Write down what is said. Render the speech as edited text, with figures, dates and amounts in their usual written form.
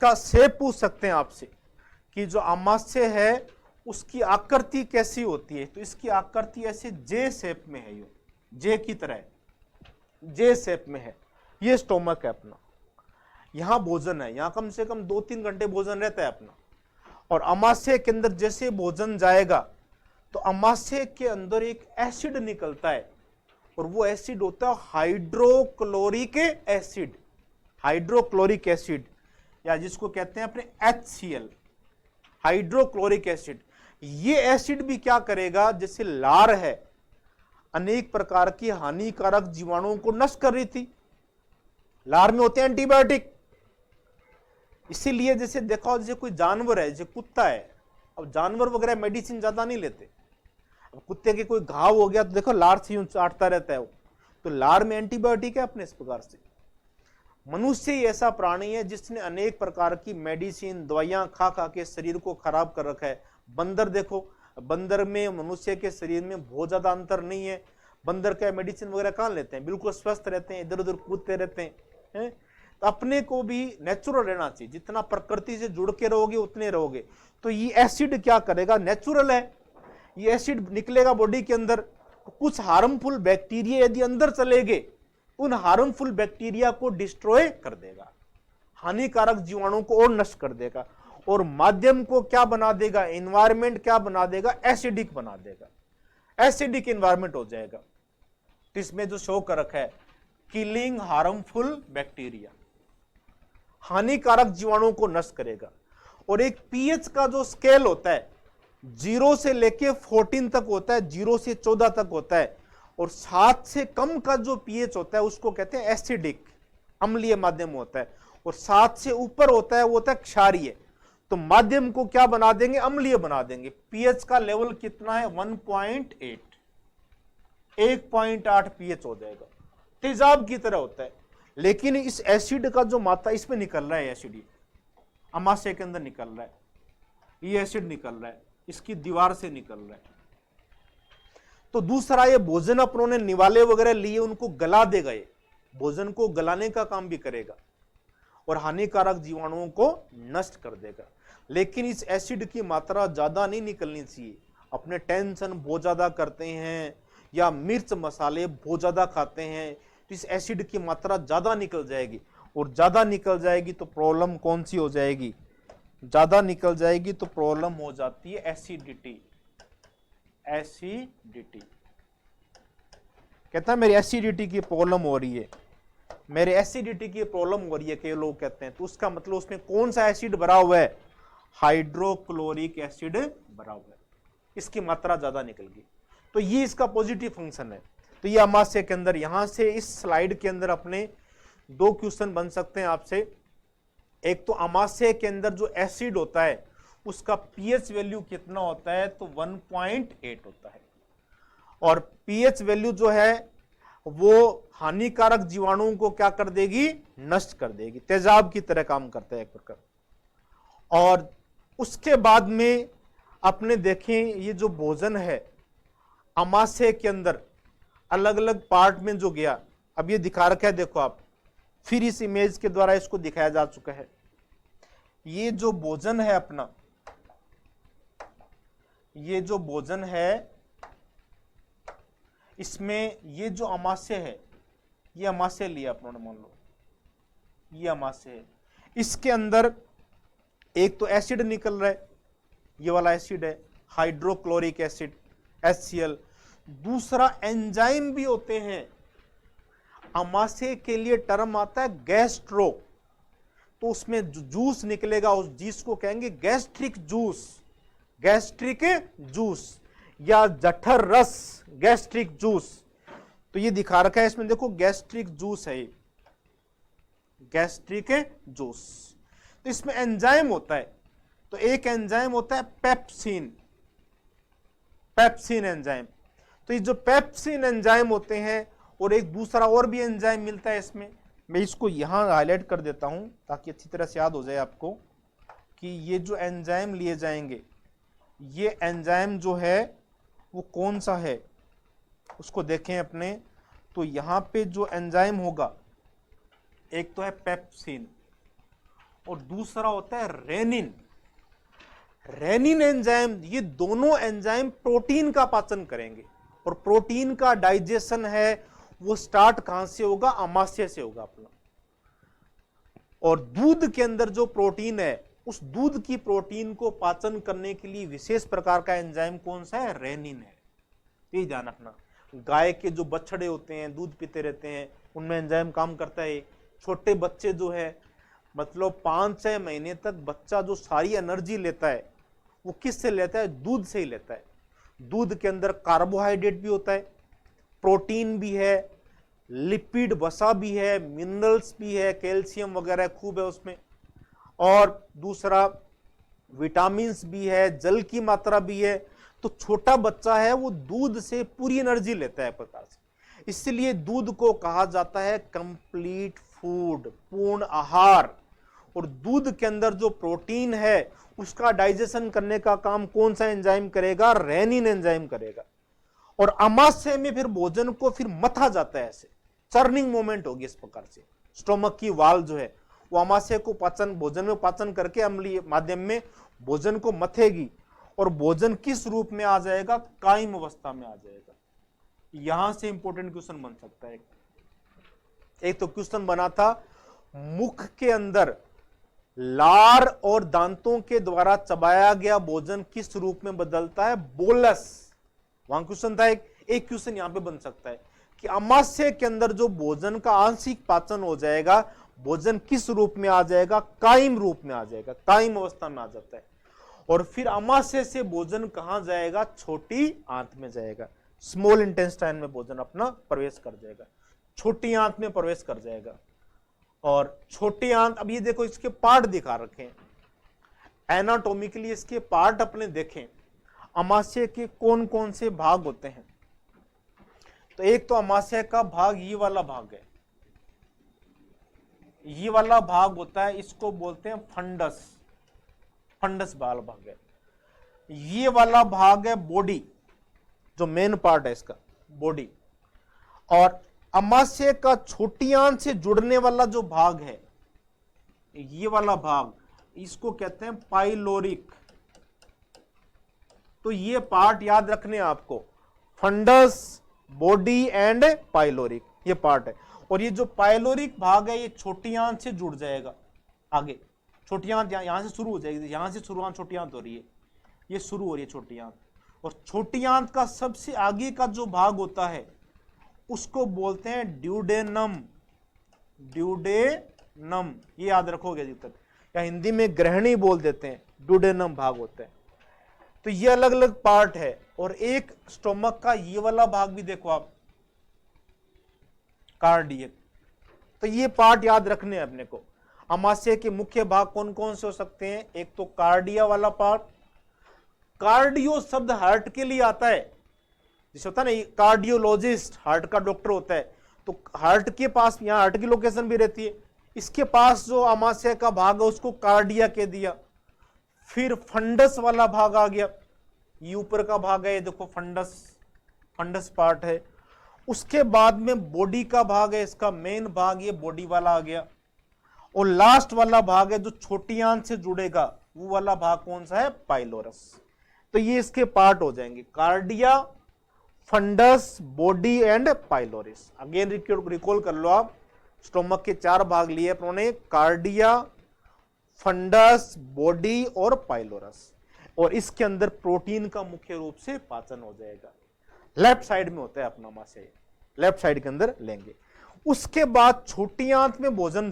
का शेप पूछ सकते हैं आपसे कि जो अमाशय है उसकी आकृति कैसी होती है, तो इसकी आकृति ऐसे जे शेप में है, ये जे की तरह जे शेप में है। ये स्टोमक है अपना, यहां भोजन है, यहां कम से कम 2-3 घंटे भोजन रहता है अपना। और अमाशय के अंदर जैसे भोजन जाएगा तो अमाशय के अंदर एक एसिड निकलता है, और वो एसिड होता है हाइड्रोक्लोरिक एसिड, हाइड्रोक्लोरिक एसिड, या जिसको कहते हैं अपने HCl, हाइड्रोक्लोरिक एसिड। ये एसिड भी क्या करेगा, जैसे लार है अनेक प्रकार की हानिकारक जीवाणुओं को नष्ट कर रही थी, लार में होते हैं एंटीबायोटिक। इसीलिए जैसे देखो, जैसे कोई जानवर है, जैसे कुत्ता है, अब जानवर वगैरह मेडिसिन ज्यादा नहीं लेते, अब कुत्ते के कोई घाव हो गया तो देखो लार से यूं चाटता रहता है वो, तो लार में एंटीबायोटिक है अपने। इस प्रकार से मनुष्य ही ऐसा प्राणी है जिसने अनेक प्रकार की मेडिसिन दवाइयां खा खा के शरीर को खराब कर रखा है। बंदर देखो, बंदर में मनुष्य के शरीर में बहुत ज्यादा अंतर नहीं है। बंदर का मेडिसिन वगैरह कहां लेते हैं, बिल्कुल स्वस्थ रहते हैं, इधर उधर कूदते रहते हैं। तो अपने को भी नेचुरल रहना चाहिए, जितना प्रकृति से जुड़ के रहोगे उतने रहोगे। तो ये एसिड क्या करेगा, नेचुरल है, ये एसिड निकलेगा बॉडी के अंदर, कुछ हार्मफुल बैक्टीरिया यदि अंदर चले गए, उन हार्मफुल बैक्टीरिया को डिस्ट्रॉय कर देगा, हानिकारक जीवाणुओं को और नष्ट कर देगा, और माध्यम को क्या बना देगा, एनवायरमेंट क्या बना देगा, एसिडिक बना देगा, एसिडिक एनवायरमेंट हो जाएगा। तो इसमें जो शो कर रखा है, किलिंग हार्मफुल बैक्टीरिया, हानिकारक जीवाणुओं को नष्ट करेगा। और एक पीएच का जो स्केल होता है 0 से लेके 14 तक होता है, 0 से 14 तक होता है, और 7 से कम का जो पीएच होता है उसको कहते हैं एसिडिक, अम्लीय माध्यम होता है, और 7 से ऊपर होता है वो होता है क्षारीय। तो माध्यम को क्या बना देंगे, अम्लीय बना देंगे। पीएच का लेवल कितना है, 1.8, 1.8 पीएच हो जाएगा, तेजाब की तरह होता है। लेकिन इस एसिड का जो मात्रा इसमें निकल रहा है, एसिड अमाशय के अंदर निकल रहा है, ये एसिड निकल रहा है, इसकी दीवार से निकल रहा है। तो दूसरा, ये भोजन अपनों ने निवाले वगैरह लिए, उनको गला देगा, ये भोजन को गलाने का काम भी करेगा और हानिकारक जीवाणुओं को नष्ट कर देगा। लेकिन इस एसिड की मात्रा ज्यादा नहीं निकलनी चाहिए। अपने टेंशन बहुत ज्यादा करते हैं या मिर्च मसाले बहुत ज्यादा खाते हैं तो इस एसिड की मात्रा ज्यादा निकल जाएगी, और ज्यादा निकल जाएगी तो प्रॉब्लम कौन सी हो जाएगी, ज्यादा निकल जाएगी तो प्रॉब्लम हो जाती है एसिडिटी। एसिडिटी कहता है मेरी एसिडिटी की प्रॉब्लम हो रही है, मेरे एसिडिटी की प्रॉब्लम हो रही है, कई लोग कहते हैं। तो उसका मतलब उसमें कौन सा एसिड भरा हुआ है, हाइड्रोक्लोरिक एसिड भरा हुआ है, इसकी मात्रा ज्यादा निकल गई। तो ये इसका पॉजिटिव फंक्शन है। तो ये अमाशय के अंदर, यहां से इस स्लाइड के अंदर अपने 2 क्वेश्चन बन सकते हैं आपसे। एक तो अमाशय के अंदर जो एसिड होता है उसका पीएच वैल्यू कितना होता है, तो 1.8 होता है, और पीएच वैल्यू जो है वो हानिकारक जीवाणुओं को क्या कर देगी, नष्ट कर देगी, तेजाब की तरह काम करता है एक प्रकार। और उसके बाद में अपने देखें, ये जो भोजन है अमाशय के अंदर अलग अलग पार्ट में जो गया, अब ये दिखा रखा है, देखो आप, फिर इस इमेज के द्वारा इसको दिखाया जा चुका है। ये जो भोजन है अपना, ये जो भोजन है, इसमें ये जो अमाशय है, ये अमाशय लिया अपनों ने, मान लो ये अमाशय है, इसके अंदर एक तो एसिड निकल रहा है, ये वाला एसिड है हाइड्रोक्लोरिक एसिड HCl। दूसरा एंजाइम भी होते हैं, अमाशय के लिए टर्म आता है गैस्ट्रो, तो उसमें जूस निकलेगा, उस जूस को कहेंगे गैस्ट्रिक जूस, गैस्ट्रिक जूस या जठर रस, गैस्ट्रिक जूस। तो ये दिखा रखा है इसमें, देखो गैस्ट्रिक जूस है, ये गैस्ट्रिक जूस। तो इसमें एंजाइम होता है, तो एक एंजाइम होता है पेप्सिन, पेप्सिन एंजाइम। तो ये जो पेप्सिन एंजाइम होते हैं, और एक दूसरा और भी एंजाइम मिलता है इसमें, मैं इसको यहां हाईलाइट कर देता हूं ताकि अच्छी तरह से याद हो जाए आपको कि ये जो एंजाइम लिए जाएंगे, ये एंजाइम जो है वो कौन सा है, उसको देखें अपने। तो यहां पे जो एंजाइम होगा, एक तो है पेप्सिन, और दूसरा होता है रेनिन। रेनिन एंजाइम, ये दोनों एंजाइम प्रोटीन का पाचन करेंगे, और प्रोटीन का डाइजेशन है वो स्टार्ट कहां से होगा, अमाशय से होगा अपना। और दूध के अंदर जो प्रोटीन है, उस दूध की प्रोटीन को पाचन करने के लिए विशेष प्रकार का एंजाइम कौन सा है, रेनिन है। ये ध्यान रखना। गाय के जो बछड़े होते हैं, दूध पीते रहते हैं, उनमें एंजाइम काम करता है। छोटे बच्चे जो है, मतलब 5-6 महीने तक बच्चा जो सारी एनर्जी लेता है वो किससे लेता है, दूध से ही लेता है। दूध के अंदर कार्बोहाइड्रेट भी होता है, प्रोटीन भी है, लिपिड वसा भी है, मिनरल्स भी है, कैल्शियम वगैरह खूब है उसमें, और दूसरा विटामिन्स भी है, जल की मात्रा भी है। तो छोटा बच्चा है वो दूध से पूरी एनर्जी लेता है प्रकार से। इसलिए दूध को कहा जाता है कंप्लीट फूड, पूर्ण आहार। और दूध के अंदर जो प्रोटीन है उसका डाइजेशन करने का काम कौन सा एंजाइम करेगा, रेनिन एंजाइम करेगा। और अमाशय में फिर भोजन को फिर मथा जाता है, ऐसे चर्निंग मोमेंट होगी इस प्रकार से। स्टोमक की वाल जो है वो अमाशय को पाचन, भोजन में पाचन करके अम्लीय माध्यम में भोजन को मथेगी, और भोजन किस रूप में आ जाएगा, कायम अवस्था में आ जाएगा। यहां से इंपॉर्टेंट क्वेश्चन बन सकता है। एक तो क्वेश्चन बना था मुख के अंदर लार और दांतों के द्वारा चबाया गया भोजन किस रूप में बदलता है, बोलस। वहां क्वेश्चन था एक क्वेश्चन यहां पे बन सकता है कि अमाशय के अंदर जो भोजन का आंशिक पाचन हो जाएगा, भोजन किस रूप में आ जाएगा, कायम रूप में आ जाएगा, कायम अवस्था में आ जाता है। और फिर अमाशय से भोजन कहां जाएगा, छोटी आंत में जाएगा, स्मॉल इंटेस्टाइन में भोजन अपना प्रवेश कर जाएगा, छोटी आंत में प्रवेश कर जाएगा। और छोटी आंत, अब ये देखो इसके पार्ट दिखा रखे हैं एनाटॉमिकली, इसके पार्ट अपने देखें, अमाशय के कौन कौन से भाग होते हैं। तो एक तो अमाशय का भाग ये वाला भाग है, ये वाला भाग होता है, इसको बोलते हैं फंडस, फंडस वाला भाग है। ये वाला भाग है बॉडी, जो मेन पार्ट है इसका, बॉडी। और अमाशय का छोटी आंत से जुड़ने वाला जो भाग है, ये वाला भाग, इसको कहते हैं पाइलोरिक। तो ये पार्ट याद रखने आपको, फंडस, बॉडी एंड पाइलोरिक, ये पार्ट है। और ये जो पाइलोरिक भाग है ये छोटी आंत से जुड़ जाएगा आगे। छोटी आंत यहां से शुरू हो जाएगी, यहां से शुरुआत छोटी आंत हो रही है, ये शुरू हो रही है छोटी आंत। और छोटी आंत का सबसे आगे का जो भाग होता है उसको बोलते हैं ड्यूडेनम, ड्यूडेनम, ये याद रखोगे अभी तक, या हिंदी में ग्रहणी बोल देते हैं, ड्यूडेनम भाग होता है। तो ये अलग अलग पार्ट है। और एक स्टोमक का ये वाला भाग भी देखो आप, कार्डियक। तो ये पार्ट याद रखने हैं अपने को। अमाशय के मुख्य भाग कौन कौन से हो सकते हैं, एक तो कार्डिया वाला पार्ट। कार्डियो शब्द हार्ट के लिए आता है, जैसे होता है ना कार्डियोलॉजिस्ट, हार्ट का डॉक्टर होता है, तो हार्ट के पास, यहाँ हार्ट की लोकेशन भी रहती है, इसके पास जो अमाशय का भाग है उसको कार्डिया कह दिया। फिर फंडस वाला भाग आ गया, ये ऊपर का भाग है, ये देखो फंडस, फंडस पार्ट है। उसके बाद में बॉडी का भाग है, इसका मेन भाग ये बॉडी वाला आ गया। और लास्ट वाला भाग है जो छोटी आंत से जुड़ेगा, वो वाला भाग कौन सा है, पाइलोरस। तो ये इसके पार्ट हो जाएंगे, cardia, fundus, body and pylorus. Again recall कर लो आप, स्टोमक के 4 भाग लिए अपने, कार्डिया, फंडस, बॉडी और पाइलोरस। और इसके अंदर प्रोटीन का मुख्य रूप से पाचन हो जाएगा। लेफ्ट साइड में होता है अपना अमाशय, लेफ्ट साइड के अंदर लेंगे। उसके बाद छोटी आंत में भोजन